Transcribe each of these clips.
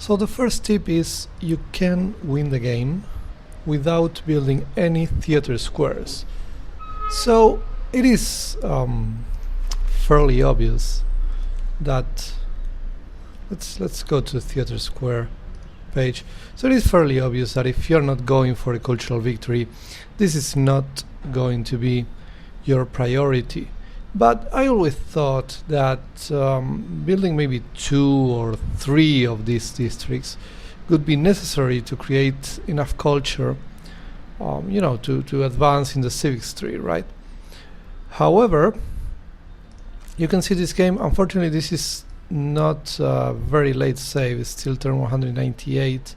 So the first tip is you can win the game without building any theater squares. So it is fairly obvious that let's go to the theater square page. So it is fairly obvious that if you're not going for a cultural victory, this is not going to be your priority. But I always thought that building maybe 2 or 3 of these districts would be necessary to create enough culture, to advance in the civics tree, right? However, you can see this game, unfortunately this is not very late save, it's still turn 198.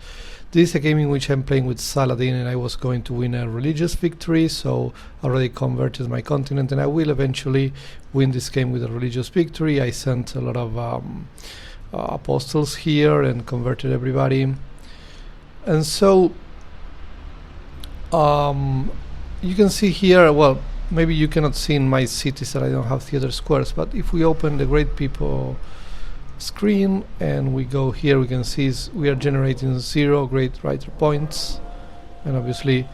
This is a game in which I'm playing with Saladin and I was going to win a religious victory, so I already converted my continent and I will eventually win this game with a religious victory. I sent a lot of apostles here and converted everybody. And so you can see here, well, maybe you cannot see in my cities that I don't have theater squares, but if we open the Great People screen and we go here, we can see we are generating 0 great writer points and obviously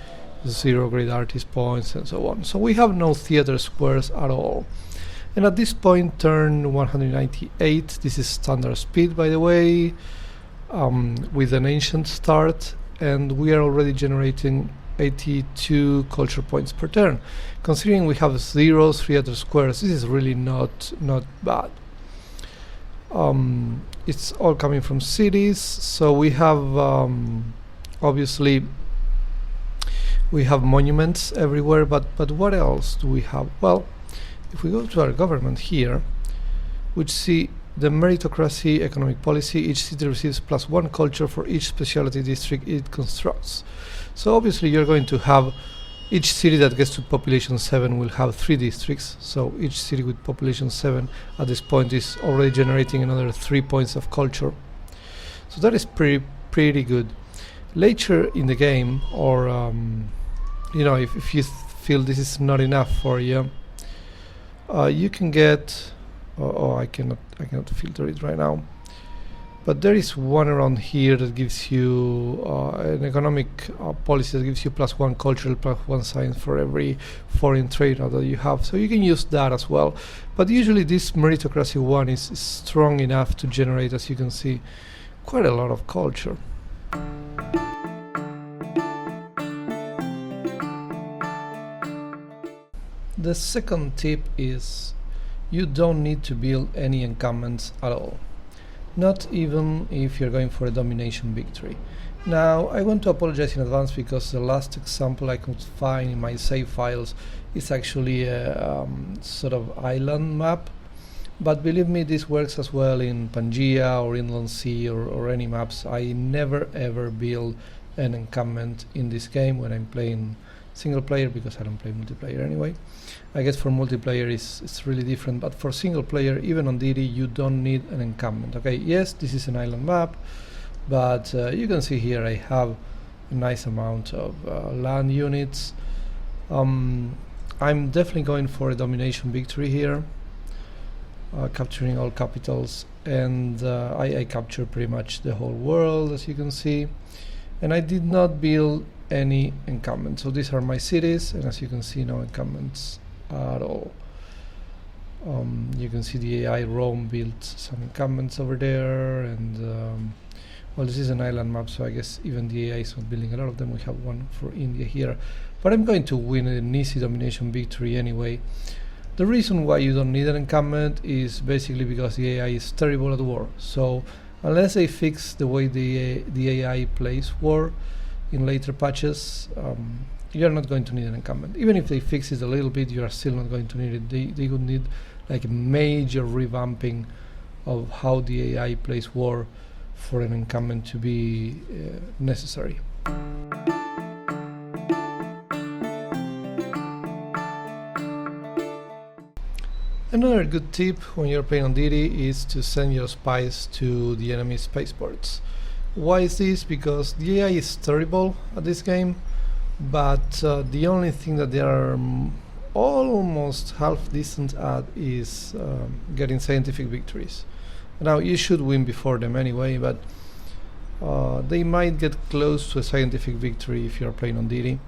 0 great artist points and so on. So we have no theater squares at all. And at this point, turn 198, this is standard speed, by the way, with an ancient start, and we are already generating 82 culture points per turn. Considering we have 0 theater squares, this is really not bad. It's all coming from cities, so we have obviously we have monuments everywhere, but what else do we have? Well, if we go to our government here, we see the meritocracy economic policy. Each city receives +1 culture for each specialty district it constructs. So obviously you're going to have each city that gets to population 7 will have 3 districts, so each city with population 7 at this point is already generating another 3 points of culture. So that is pretty good. Later in the game, or if you feel this is not enough for you, you can get I cannot filter it right now, but there is one around here that gives you an economic policy that gives you +1 cultural, +1 science for every foreign trade that you have. So you can use that as well. But usually this meritocracy one is strong enough to generate, as you can see, quite a lot of culture. The second tip is you don't need to build any encampments at all. Not even if you're going for a domination victory. Now, I want to apologize in advance because the last example I could find in my save files is actually a sort of island map, but believe me, this works as well in Pangaea or Inland Sea or any maps. I never ever build an encampment in this game when I'm playing single player, because I don't play multiplayer anyway. I guess for multiplayer it's really different, but for single player, even on Deity, you don't need an encampment. Okay, yes, this is an island map, but you can see here I have a nice amount of land units. I'm definitely going for a domination victory here, capturing all capitals, and I capture pretty much the whole world, as you can see, and I did not build any encampment. So these are my cities, and as you can see, no encampments at all. You can see the AI Rome built some encampments over there, and well, this is an island map, so I guess even the AI is not building a lot of them. We have one for India here, but I'm going to win an easy domination victory anyway. The reason why you don't need an encampment is basically because the AI is terrible at war. So unless they fix the way the AI plays war in later patches, you're not going to need an encampment. Even if they fix it a little bit, you are still not going to need it. They would need like a major revamping of how the AI plays war for an encampment to be necessary. Another good tip when you're playing on Deity is to send your spies to the enemy spaceports. Why is this? Because the AI is terrible at this game, but the only thing that they are almost half decent at is getting scientific victories. Now, you should win before them anyway, but They might get close to a scientific victory if you're playing on Deity.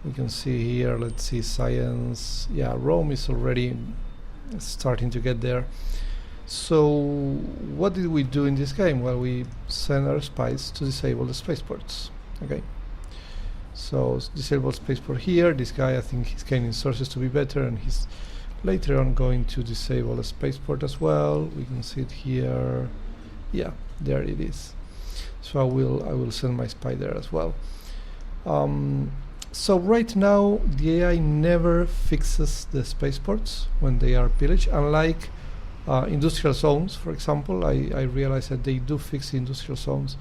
We can see here, let's see, science. Yeah, Rome is already starting to get there. So what did we do in this game? Well, we sent our spies to disable the spaceports. Okay, so disable spaceport here. This guy, I think he's gaining sources to be better, and he's later on going to disable a spaceport as well. We can see it here. Yeah, there it is. So I will send my spy there as well. So right now the AI never fixes the spaceports when they are pillaged, unlike industrial zones, for example. I realize that they do fix the industrial zones,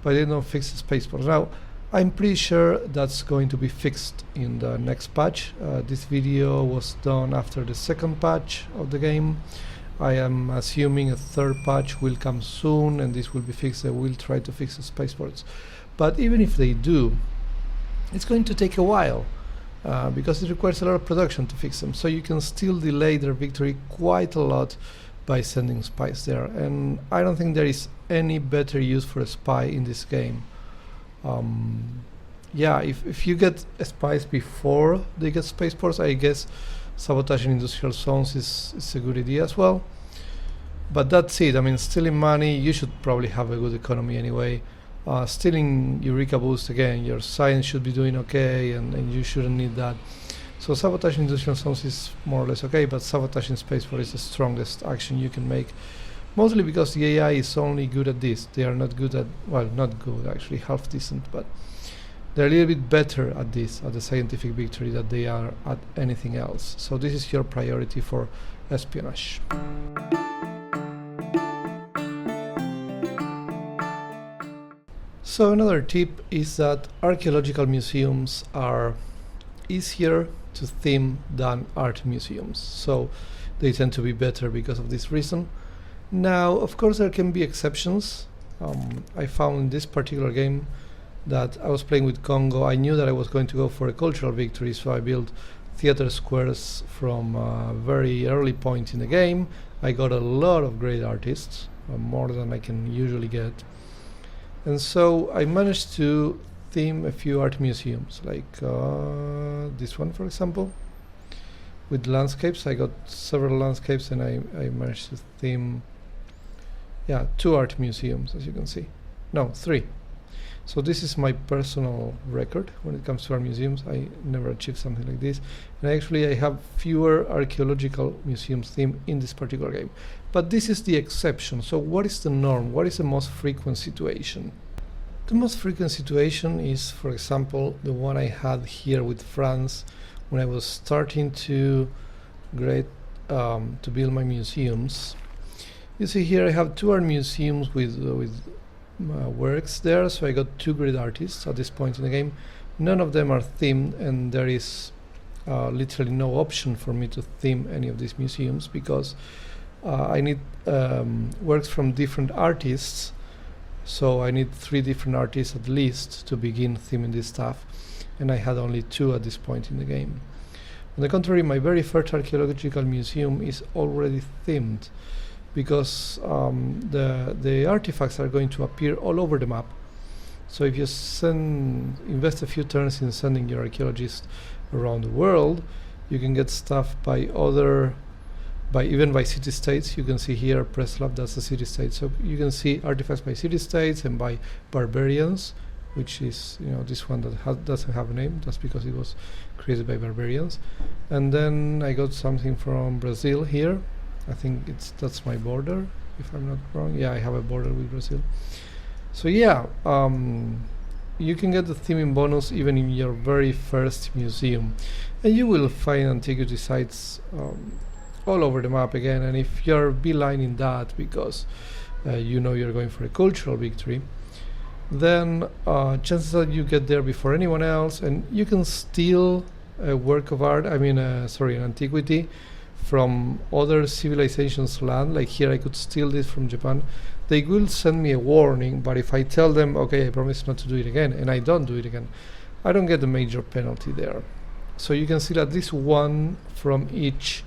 but they don't fix the spaceports. Now, I'm pretty sure that's going to be fixed in the next patch. This video was done after the second patch of the game. I am assuming a third patch will come soon, and this will be fixed. They will try to fix the spaceports. But even if they do, it's going to take a while, because it requires a lot of production to fix them. So you can still delay their victory quite a lot by sending spies there. And I don't think there is any better use for a spy in this game. Yeah, if you get spies before they get spaceports, I guess sabotaging industrial zones is a good idea as well. But that's it. I mean, stealing money, you should probably have a good economy anyway. Stealing Eureka boost, again, your science should be doing okay, and you shouldn't need that. So sabotaging industrial zones is more or less okay, but sabotaging spaceport is the strongest action you can make, mostly because the AI is only good at this. They are not good at, well, not good, actually, half decent, but they're a little bit better at this, at the scientific victory, than they are at anything else. So this is your priority for espionage. So another tip is that archaeological museums are easier to theme than art museums, so they tend to be better because of this reason. Now, of course, there can be exceptions. I found in this particular game that I was playing with Congo. I knew that I was going to go for a cultural victory, so I built theater squares from a very early point in the game. I got a lot of great artists, more than I can usually get. And so I managed to theme a few art museums, like this one, for example, with landscapes. I got several landscapes, and I managed to theme, yeah, 2 art museums, as you can see. No, 3. So this is my personal record when it comes to art museums. I never achieved something like this. And actually I have fewer archaeological museums themed in this particular game. But this is the exception. So what is the norm? What is the most frequent situation? The most frequent situation is, for example, the one I had here with France when I was starting to build my museums. You see here I have 2 art museums with works there, so I got 2 great artists at this point in the game. None of them are themed, and there is literally no option for me to theme any of these museums, because I need works from different artists, so I need 3 different artists at least to begin theming this stuff, and I had only 2 at this point in the game. On the contrary, my very first archaeological museum is already themed, because the artifacts are going to appear all over the map. So if you invest a few turns in sending your archaeologists around the world, you can get stuff even by city-states. You can see here Preslav, that's a city-state. So you can see artifacts by city-states and by barbarians, which is, this one that doesn't have a name. That's because it was created by barbarians. And then I got something from Brazil here. I think that's my border, if I'm not wrong. Yeah, I have a border with Brazil. So yeah, you can get the theming bonus even in your very first museum, and you will find antiquity sites all over the map again. And if you're beelining that because you're going for a cultural victory, then chances are you get there before anyone else, and you can steal a work of art, an antiquity, from other civilizations' land. Like here I could steal this from Japan. They will send me a warning, but if I tell them, okay, I promise not to do it again, and I don't do it again, I don't get a major penalty there. So you can steal at least 1 from each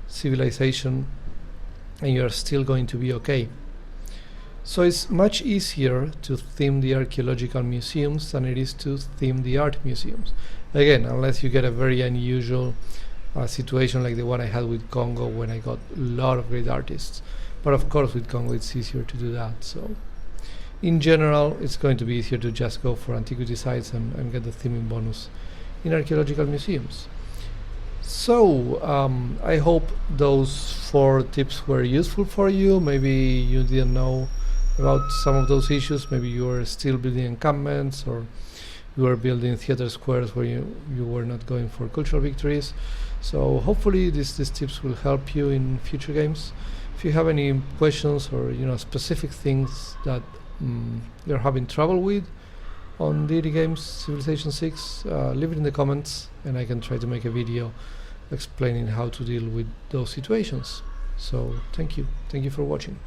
civilization, and you're still going to be okay. So it's much easier to theme the archaeological museums than it is to theme the art museums. Again, unless you get a very unusual situation like the one I had with Congo, when I got a lot of great artists. But of course with Congo it's easier to do that. So in general it's going to be easier to just go for antiquity sites and get the theming bonus in archaeological museums. So I hope those 4 tips were useful for you. Maybe you didn't know about some of those issues. Maybe you are still building encampments, or you are building theater squares where you were not going for cultural victories. So hopefully these tips will help you in future games. If you have any questions or specific things that you're having trouble with on Deity games, Civilization 6, leave it in the comments and I can try to make a video explaining how to deal with those situations. So thank you for watching.